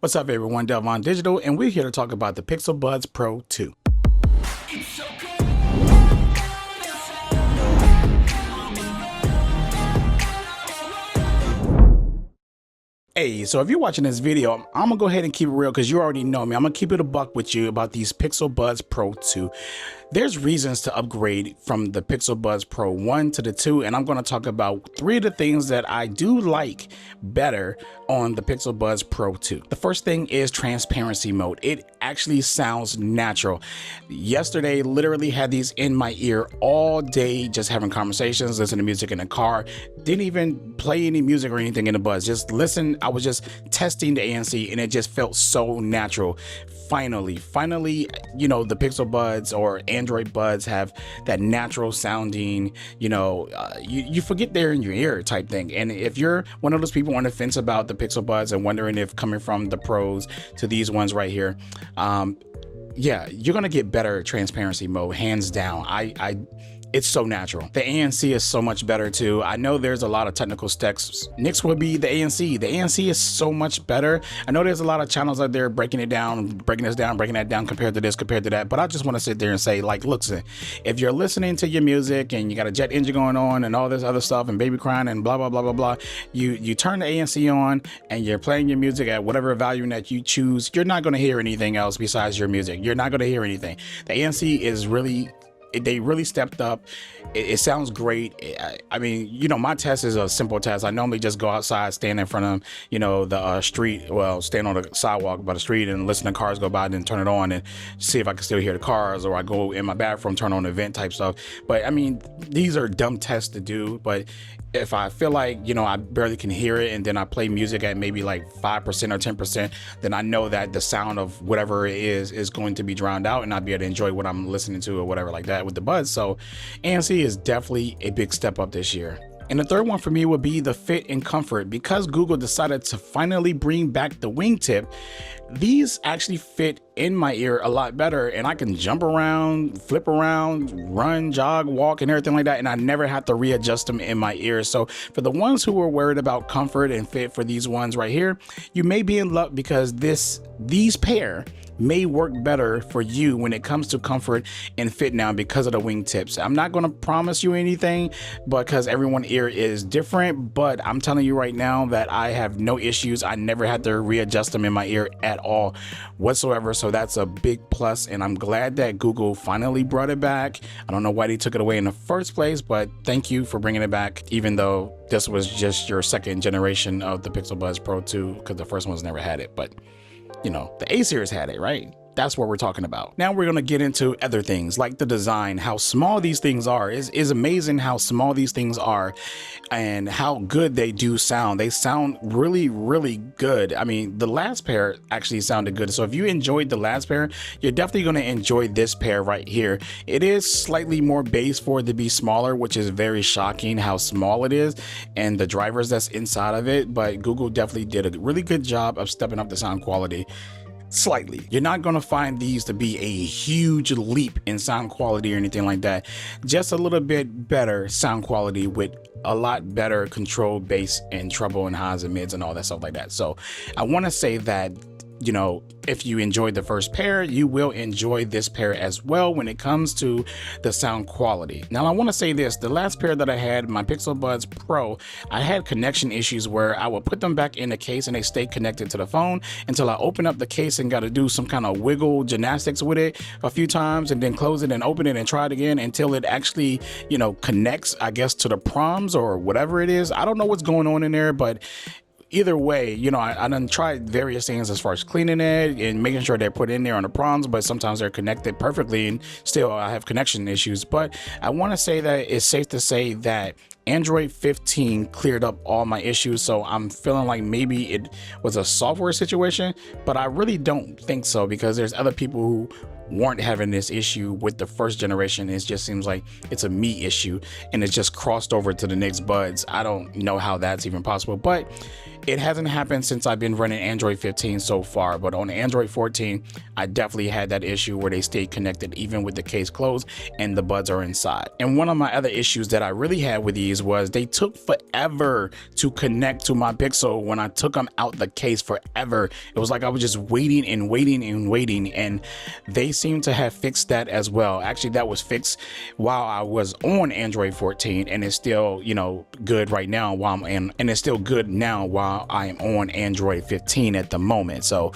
What's up everyone, Delvon Digital, and we're here to talk about the Pixel Buds Pro 2. Hey, so if you're watching this video, I'm gonna go ahead and keep it real because you already know me. I'm gonna keep it a buck with you about these Pixel Buds Pro 2. There's reasons to upgrade from the Pixel Buds Pro 1 to the 2, and I'm gonna talk about 3 of the things that I do like better on the Pixel Buds Pro 2. The first thing is transparency mode. It actually sounds natural. Yesterday, literally had these in my ear all day, just having conversations, listening to music in the car. Didn't even play any music or anything in the Buds. Just listen. I was just testing the ANC, and it just felt so natural. Finally, you know, the Pixel Buds or Android Buds have that natural sounding, you forget they're in your ear type thing. And if you're one of those people on the fence about the Pixel Buds and wondering if coming from the Pros to these ones right here, yeah, you're gonna get better transparency mode, hands down. It's so natural. The ANC is so much better too. I know there's a lot of technical specs. Next would be the ANC. The ANC is so much better. I know there's a lot of channels out there breaking it down, breaking this down, breaking that down, compared to this, compared to that. But I just want to sit there and say, like, look, if you're listening to your music and you got a jet engine going on and all this other stuff and baby crying and blah, blah, blah, blah, blah, you turn the ANC on and you're playing your music at whatever volume that you choose, you're not going to hear anything else besides your music. You're not going to hear anything. The ANC is really, they really stepped up. It sounds great. I mean, my test is a simple test. I normally just go outside, stand in front of, the street, well, stand on the sidewalk by the street and listen to cars go by, and then turn it on and see if I can still hear the cars, or I go in my bathroom, turn on the vent type stuff. But I mean, these are dumb tests to do, but if I feel like, I barely can hear it, and then I play music at maybe like 5% or 10%, then I know that the sound of whatever it is going to be drowned out, and I'll be able to enjoy what I'm listening to or whatever like that with the Buds. So ANC is definitely a big step up this year. And the third one for me would be the fit and comfort. Because Google decided to finally bring back the wingtip, these actually fit in my ear a lot better, and I can jump around, flip around, run, jog, walk, and everything like that, and I never have to readjust them in my ears. So for the ones who are worried about comfort and fit for these ones right here, you may be in luck, because these pair may work better for you when it comes to comfort and fit now because of the wingtips. I'm not going to promise you anything because everyone's ear is different, but I'm telling you right now that I have no issues. I never had to readjust them in my ear at all whatsoever. So that's a big plus, and I'm glad that Google finally brought it back. I don't know why they took it away in the first place, but thank you for bringing it back, even though this was just your second generation of the Pixel Buds Pro 2, because the first one's never had it. But the A series had it, right? That's what we're talking about. Now we're going to get into other things like the design, how small these things are. Is amazing how small these things are and how good they do sound. They sound really, really good. I mean, the last pair actually sounded good. So if you enjoyed the last pair, you're definitely going to enjoy this pair right here. It is slightly more bass for it to be smaller, which is very shocking how small it is and the drivers that's inside of it. But Google definitely did a really good job of stepping up the sound quality. Slightly. You're not going to find these to be a huge leap in sound quality or anything like that. Just a little bit better sound quality with a lot better controlled bass and treble and highs and mids and all that stuff like that. So I want to say that, if you enjoyed the first pair, you will enjoy this pair as well when it comes to the sound quality. Now, I want to say this, the last pair that I had, my Pixel Buds Pro, I had connection issues where I would put them back in the case and they stay connected to the phone until I open up the case and got to do some kind of wiggle gymnastics with it a few times, and then close it and open it and try it again until it actually, connects, I guess, to the proms or whatever it is. I don't know what's going on in there, but either way, I done tried various things as far as cleaning it and making sure they're put in there on the proms, but sometimes they're connected perfectly and still I have connection issues. But I want to say that it's safe to say that Android 15 cleared up all my issues, so I'm feeling like maybe it was a software situation, but I really don't think so, because there's other people who weren't having this issue with the first generation. It just seems like it's a me issue and it's just crossed over to the next Buds. I don't know how that's even possible, but it hasn't happened since I've been running Android 15 so far. But on Android 14, I definitely had that issue where they stayed connected even with the case closed and the Buds are inside. And one of my other issues that I really had with these issues was they took forever to connect to my Pixel. When I took them out the case, forever. It was like I was just waiting and waiting and waiting, and they seem to have fixed that as well. Actually, that was fixed while I was on Android 14, and it's still, you know, good right now while I'm in, and it's still good now while I am on Android 15 at the moment. So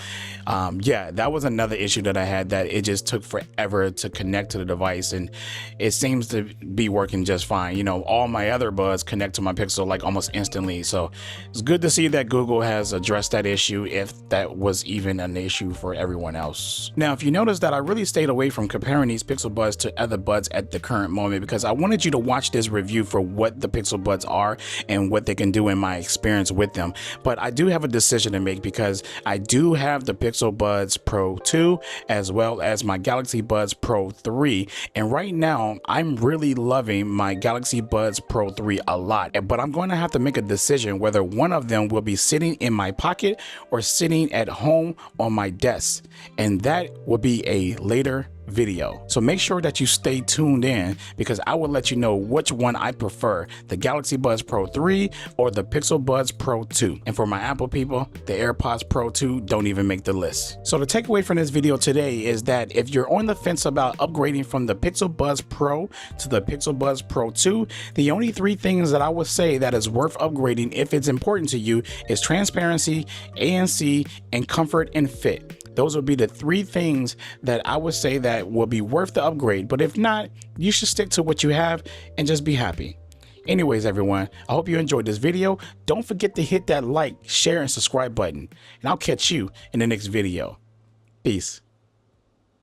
yeah, that was another issue that I had, that it just took forever to connect to the device, and it seems to be working just fine. You know, all my other buds connect to my Pixel like almost instantly. So it's good to see that Google has addressed that issue, if that was even an issue for everyone else. Now, if you notice that I really stayed away from comparing these Pixel Buds to other buds at the current moment, because I wanted you to watch this review for what the Pixel Buds are and what they can do in my experience with them. But I do have a decision to make, because I do have the Pixel Buds Pro 2 as well as my Galaxy Buds Pro 3, and right now I'm really loving my Galaxy Buds Pro 3 a lot, but I'm going to have to make a decision whether one of them will be sitting in my pocket or sitting at home on my desk, and that will be a later video. So make sure that you stay tuned in, because I will let you know which one I prefer, the Galaxy Buds Pro 3 or the Pixel Buds Pro 2. And for my Apple people, the AirPods Pro 2 don't even make the list. So the takeaway from this video today is that if you're on the fence about upgrading from the Pixel Buds Pro to the Pixel Buds Pro 2, the only three things that I would say that is worth upgrading if it's important to you is transparency, ANC, and comfort and fit. Those would be the three things that I would say that will be worth the upgrade. But if not, you should stick to what you have and just be happy. Anyways, everyone, I hope you enjoyed this video. Don't forget to hit that like, share, and subscribe button. And I'll catch you in the next video. Peace.